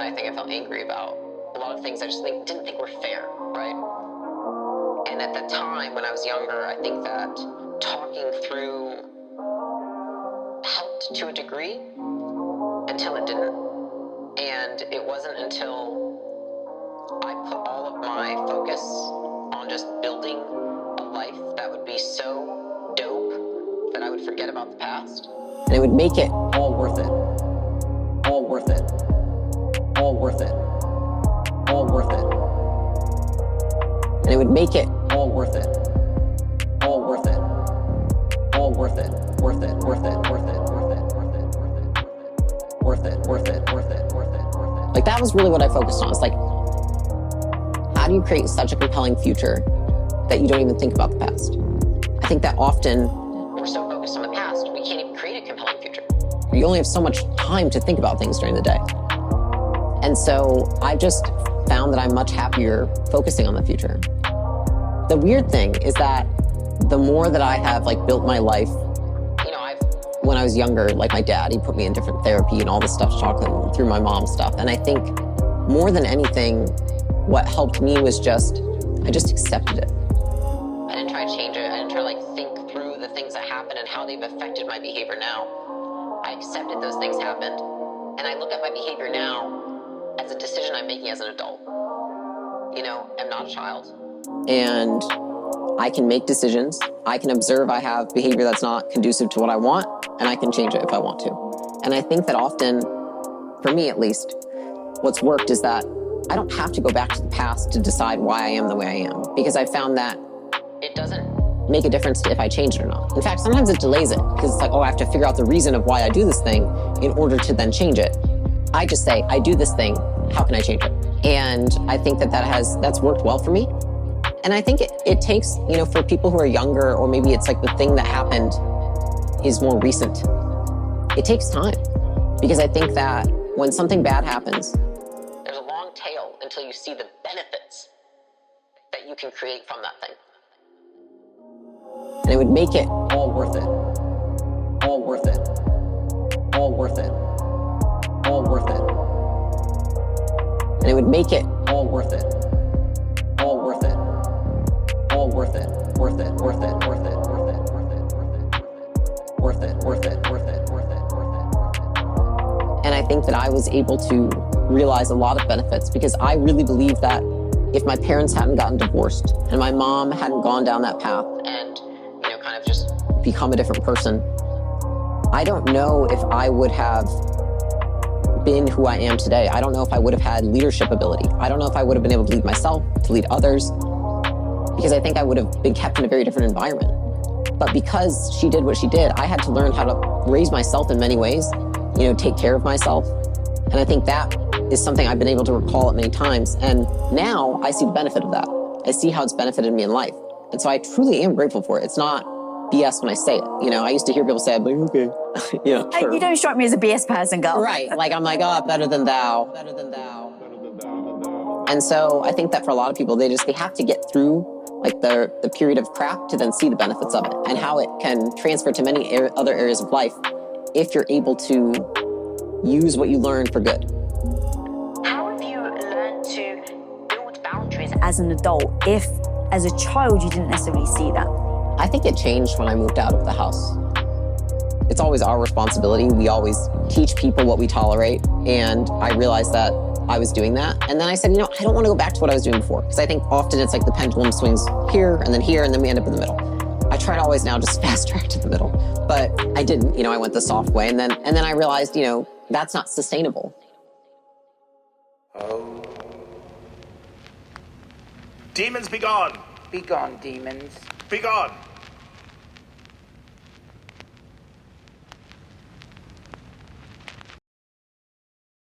I think I felt angry about. A lot of things I just didn't think were fair, right? And at the time when I was younger, I think that talking through helped to a degree until it didn't. And it wasn't until I put all of my focus on just building a life that would be so dope that I would forget about the past. And it would make it all worth it. All worth it. All worth it. All worth it. And it would make it all worth it. All worth it. All worth it. Worth it. Worth it. Worth it. Worth it. Worth it. Worth it. Worth it. Worth it. Worth it. Worth it. Like, that was really what I focused on. It's like, how do you create such a compelling future that you don't even think about the past? I think that often we're so focused on the past, we can't even create a compelling future. You only have so much time to think about things during the day. And so I just found that I'm much happier focusing on the future. The weird thing is that the more that I have built my life, when I was younger, my dad, he put me in different therapy and all this stuff, talking through my mom's stuff. And I think more than anything, what helped me was I just accepted it. I didn't try to change it. I didn't try to think through the things that happened and how they've affected my behavior now. I accepted those things happened. And I look at my behavior now as a decision I'm making as an adult. I'm not a child. And I can make decisions. I can observe I have behavior that's not conducive to what I want, and I can change it if I want to. And I think that often, for me at least, what's worked is that I don't have to go back to the past to decide why I am the way I am, because I found that it doesn't make a difference if I change it or not. In fact, sometimes it delays it, because it's I have to figure out the reason of why I do this thing in order to then change it. I just say, I do this thing, how can I change it? And I think that's worked well for me. And I think it takes, for people who are younger, or maybe it's the thing that happened is more recent, it takes time. Because I think that when something bad happens, there's a long tail until you see the benefits that you can create from that thing. And it would make it all worth it. All worth it. All worth it. All worth it. And it would make it all worth it. All worth it. All worth it. Worth it. Worth it. Worth it. Worth it. Worth it. Worth it. Worth it. Worth it. Worth it. Worth it. Worth it. And I think that I was able to realize a lot of benefits, because I really believe that if my parents hadn't gotten divorced and my mom hadn't gone down that path and, kind of just become a different person, I don't know if I would have been who I am today. I don't know if I would have had leadership ability. I don't know if I would have been able to lead myself, to lead others, because I think I would have been kept in a very different environment. But because she did what she did, I had to learn how to raise myself in many ways, take care of myself. And I think that is something I've been able to recall at many times. And now I see the benefit of that. I see how it's benefited me in life. And so I truly am grateful for it. It's not BS when I say it. I used to hear people say, I'm like, okay. Sure. You don't strike me as a BS person, girl. Right. I'm like, oh, better than thou. Better than thou. And so I think that for a lot of people, they have to get through the period of crap to then see the benefits of it and how it can transfer to many other areas of life if you're able to use what you learn for good. How have you learned to build boundaries as an adult if, as a child, you didn't necessarily see that? I think it changed when I moved out of the house. It's always our responsibility. We always teach people what we tolerate, and I realized that I was doing that. And then I said, I don't want to go back to what I was doing before, because I think often it's the pendulum swings here, and then we end up in the middle. I try to always now just fast track to the middle, but I didn't. I went the soft way, and then I realized, that's not sustainable. Oh. Demons, be gone! Be gone, demons. Be gone!